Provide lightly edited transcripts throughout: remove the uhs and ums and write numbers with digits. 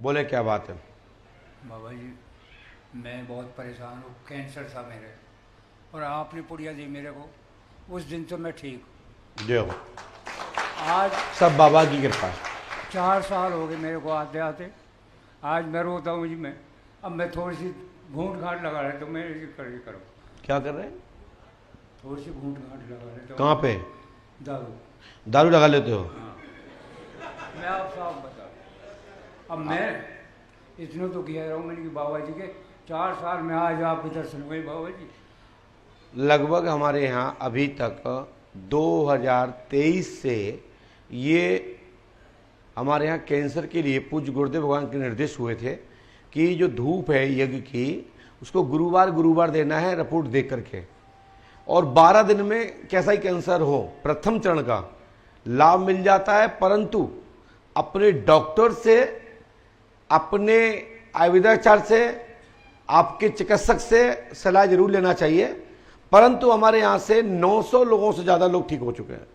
बोले क्या बात है? बाबा जी, मैं बहुत परेशान हूँ। कैंसर था मेरे, और आपने पुड़िया दी मेरे को, उस दिन तो मैं ठीक हूँ। जो आज सब बाबा की कृपा है। 4 साल हो गए मेरे को आते आते। आज मैं रोता हूँ जी। मैं अब मैं थोड़ी सी घूंट घाट लगा रहे तो मैं ये करो। क्या कर रहे हैं? थोड़ी सी घूंट घाट लगा रहे तो। कहाँ पे? दारू लगा लेते हो? हाँ। मैं आप साफ बता, अब मैं इतना तो कह रहा हूँ मैंने कि बाबा जी के 4 साल में आज आपके दर्शन हुए बाबा जी। लगभग हमारे यहाँ अभी तक 2023 से ये हमारे यहाँ कैंसर के लिए पूज्य गुरुदेव भगवान के निर्देश हुए थे कि जो धूप है यज्ञ की, उसको गुरुवार देना है रिपोर्ट देख करके, और 12 दिन में कैसा ही कैंसर हो प्रथम चरण का लाभ मिल जाता है। परंतु अपने डॉक्टर से, अपने आयुर्वेदाचार्य से, आपके चिकित्सक से सलाह जरूर लेना चाहिए। परंतु हमारे यहां से 900 लोगों से ज्यादा लोग ठीक हो चुके हैं।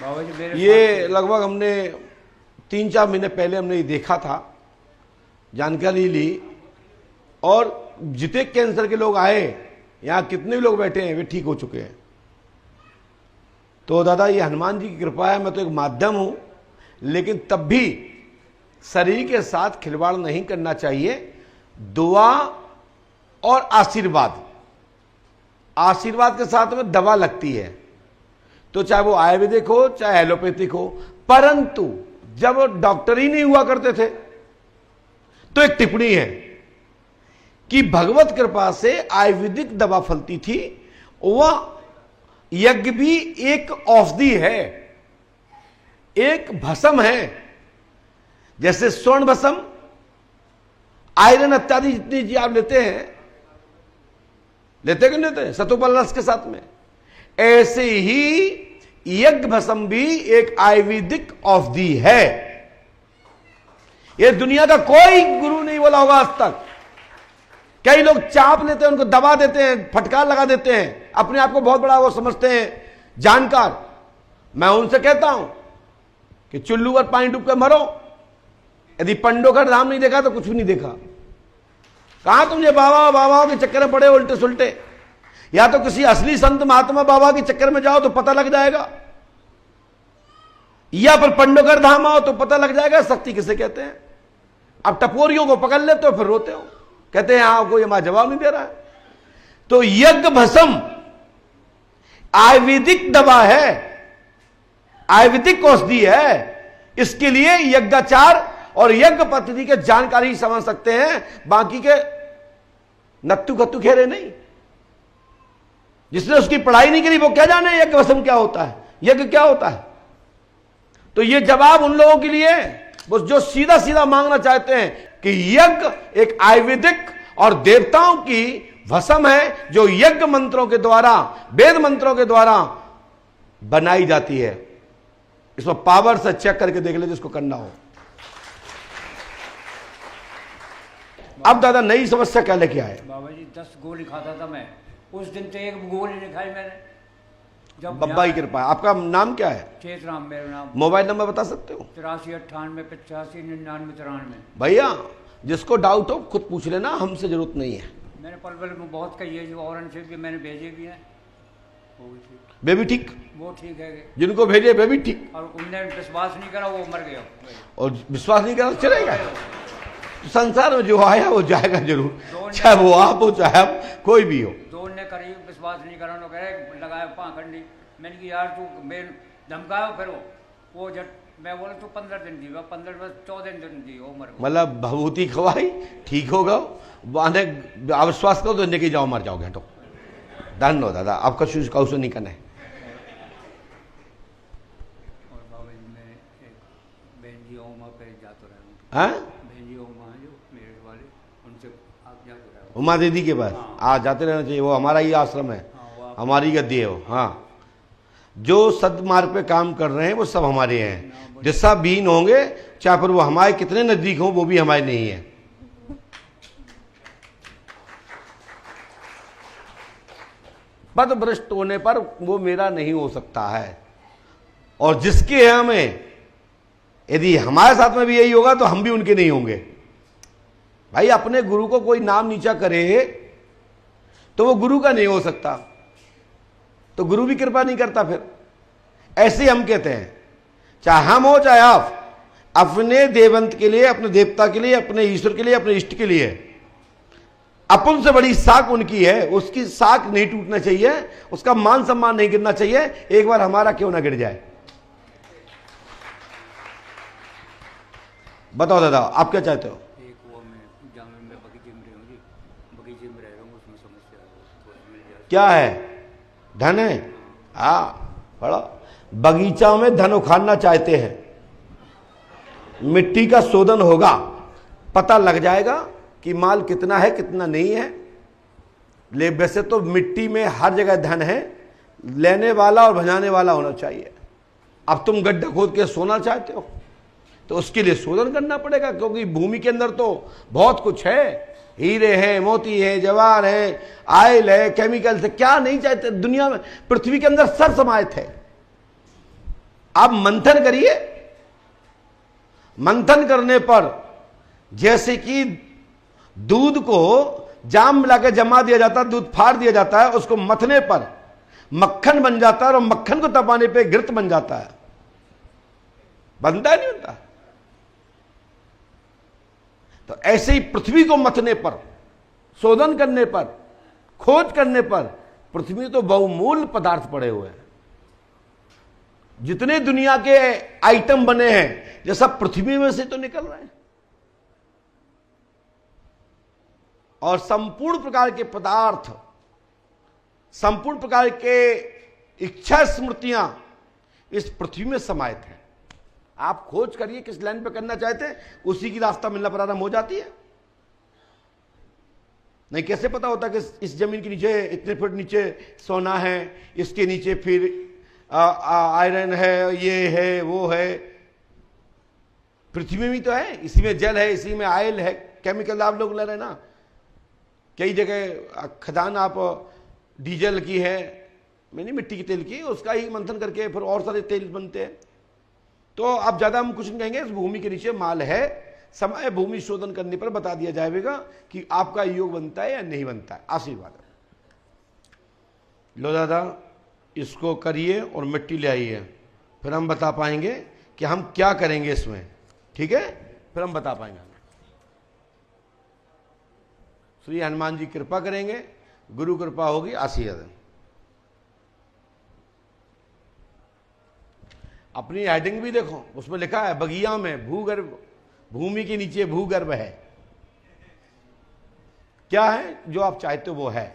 बाबा जी मेरे ये लगभग हमने 3-4 महीने पहले हमने ये देखा था, जानकारी ली, और जितने कैंसर के लोग आए, यहां कितने भी लोग बैठे हैं, वे ठीक हो चुके हैं। तो दादा ये हनुमान जी की कृपा है। मैं तो एक माध्यम हूं, लेकिन तब भी शरीर के साथ खिलवाड़ नहीं करना चाहिए। दुआ और आशीर्वाद के साथ में दवा लगती है, तो चाहे वो आयुर्वेदिक हो चाहे एलोपैथिक हो। परंतु जब डॉक्टर ही नहीं हुआ करते थे, तो एक टिप्पणी है कि भगवत कृपा से आयुर्वेदिक दवा फलती थी। वह यज्ञ भी एक औषधि है, एक भस्म है। जैसे स्वर्ण भस्म, आयरन इत्यादि जितनी चीज आप लेते हैं, लेते कि नहीं लेते सतुपल रस के साथ में, ऐसे ही यज्ञ भस्म भी एक आयुर्वेदिक औषधि है। यह दुनिया का कोई गुरु नहीं बोला होगा आज तक। कई लोग चाप लेते हैं, उनको दबा देते हैं, फटकार लगा देते हैं, अपने आप को बहुत बड़ा वो समझते हैं जानकार। मैं उनसे कहता हूं कि चुल्लू पर पानी डूब कर मरो। यदि पंडोखर धाम नहीं देखा तो कुछ भी नहीं देखा। कहां तुम ये बाबाओं के चक्कर में पड़े उल्टे सुलटे। या तो किसी असली संत महात्मा बाबा के चक्कर में जाओ तो पता लग जाएगा, या फिर पंडोखर धाम आओ तो पता लग जाएगा शक्ति किसे कहते हैं। अब टपोरियों को पकड़ लेते हो, फिर रोते हो, कहते हैं हाँ कोई हमारा जवाब नहीं दे रहा है। तो यज्ञ भस्म आयुर्वेदिक दवा है, आयुर्वेदिक औषधि है। इसके लिए यज्ञाचार और यज्ञ पद्धति के जानकारी समझ सकते हैं, बाकी के नत्तू खत्तू खेरे नहीं। जिसने उसकी पढ़ाई नहीं करी वो क्या जाने यज्ञ भस्म क्या होता है, यज्ञ क्या होता है। तो ये जवाब उन लोगों के लिए वो जो सीधा सीधा मांगना चाहते हैं कि यज्ञ एक आयुर्वेदिक और देवताओं की भस्म है, जो यज्ञ मंत्रों के द्वारा, वेद मंत्रों के द्वारा बनाई जाती है। इसमें पावर से चेक करके देख ले जिसको करना हो। अब दादा नई समस्या क्या लेके आए? बाबा जी 10 गोली खाता था मैं, उस दिन तो एक गोली नहीं खाई मैंने। जब बब्बा की कृपा है। आपका नाम क्या है? चेतराम मेरा नाम। मोबाइल नंबर बता सकते हो? 83 98 85 99 93। भैया जिसको डाउट हो खुद पूछ लेना, हमसे जरूरत नहीं है। मैंने पल में बहुत कही है, जो औरन से भी मैंने भेजे भी हैं, वो भी ठीक। बेबी ठीक? वो ठीक है। जिनको भेजे बेबी ठीक, और उनने विश्वास नहीं करा, वो मर गया। और विश्वास नहीं करा तो चलेगा। संसार में जो आया वो जाएगा जरूर, चाहे वो आप हो चाहे आप कोई भी हो। दो ने करी, विश्वास नहीं करा, उन्होंने कहे लगाया पाखंडी। मैंने कि यार तू मेरे धमकाओ, फिर वो जब मैं बोला तू 15 दिन दी, 15 14 दिन दी, वो मर गया। मतलब भभूति खवाई ठीक होगा, अविश्वास करो तो लेके जाओ, मर जाओगे। हटो, धन हो दादा, आपका शूज काउस नहीं करना है। और बाबा जी मेरे एक बहन जी ओमा पे जाते रहे, हाँ बहन जी ओमा जो मेरे वाले, उनसे आप जाते रहे। उमा दीदी के पास आज जाते रहना चाहिए, वो हमारा ही आश्रम है, हमारी गद्दी है वो। हाँ, जो सदमार्ग पे काम कर रहे हैं वो सब हमारे हैं। दिशा बीन होंगे, चाहे फिर वो हमारे कितने नजदीक हों, वो भी हमारे नहीं है। पद भ्रष्ट होने पर वो मेरा नहीं हो सकता है। और जिसके हमें यदि हमारे साथ में भी यही होगा तो हम भी उनके नहीं होंगे। भाई अपने गुरु को कोई नाम नीचा करे तो वो गुरु का नहीं हो सकता, तो गुरु भी कृपा नहीं करता। फिर ऐसे हम कहते हैं, चाहे हम हो चाहे आप, अपने देवंत के लिए, अपने देवता के लिए, अपने ईश्वर के लिए, अपने इष्ट के लिए अपन से बड़ी साख उनकी है, उसकी साख नहीं टूटना चाहिए, उसका मान सम्मान नहीं गिरना चाहिए। एक बार हमारा क्यों ना गिर जाए। बताओ दादा, आप क्या चाहते हो? एक वो मैं बगीचे में रहूँ जी, बगीचे में रह रहा हूँ, उसमें समस्या मिल जाए। क्या है? धन है? हाँ, बड़ा बगीचा में धन उखाड़ना चाहते हैं, मिट्टी का शोधन होगा, पता लग जाएगा कि माल कितना है कितना नहीं है। ले वैसे तो मिट्टी में हर जगह धन है, लेने वाला और भजाने वाला होना चाहिए। अब तुम गड्ढा खोद के सोना चाहते हो तो उसके लिए शोधन करना पड़ेगा, क्योंकि भूमि के अंदर तो बहुत कुछ है, हीरे हैं, मोती है, जवाहर है, आयल है, केमिकल है, क्या नहीं चाहते दुनिया में, पृथ्वी के अंदर सर समाये थे। आप मंथन करिए, मंथन करने पर जैसे कि दूध को जाम मिला के जमा दिया जाता है, दूध फाड़ दिया जाता है, उसको मथने पर मक्खन बन जाता है और मक्खन को तपाने पे घृत बन जाता है। बनता है नहीं बनता? तो ऐसे ही पृथ्वी को मथने पर, शोधन करने पर, खोज करने पर, पृथ्वी तो बहुमूल्य पदार्थ पड़े हुए हैं। जितने दुनिया के आइटम बने हैं ये सब पृथ्वी में से तो निकल रहे हैं। और संपूर्ण प्रकार के पदार्थ, संपूर्ण प्रकार के इच्छा स्मृतियां इस पृथ्वी में समाहित हैं। आप खोज करिए किस लाइन पे करना चाहते हैं, उसी की रास्ता मिलना प्रारंभ हो जाती है। नहीं कैसे पता होता कि इस जमीन के नीचे इतने फुट नीचे सोना है, इसके नीचे फिर आयरन है, ये है, वो है। पृथ्वी में भी तो है, इसी में जल है, इसी में आयल है, केमिकल आप लोग ले रहे हैं ना। कई जगह खदान आप डीजल की है, मैंने मिट्टी के तेल की, उसका ही मंथन करके फिर और सारे तेल बनते हैं। तो आप ज्यादा हम कुछ नहीं कहेंगे, इस भूमि के नीचे माल है, समय भूमि शोधन करने पर बता दिया जाएगा कि आपका योग बनता है या नहीं बनता है। आशीर्वाद। लो दादा, इसको करिए और मिट्टी ले आइए, फिर हम बता पाएंगे कि हम क्या करेंगे इसमें। ठीक है, फिर हम बता पाएंगे। श्री हनुमान जी कृपा करेंगे, गुरु कृपा होगी। आशीर्वाद। अपनी हेडिंग भी देखो, उसमें लिखा है बगिया में भूगर्भ, भूमि के नीचे भूगर्भ है। क्या है? जो आप चाहते हो वो है।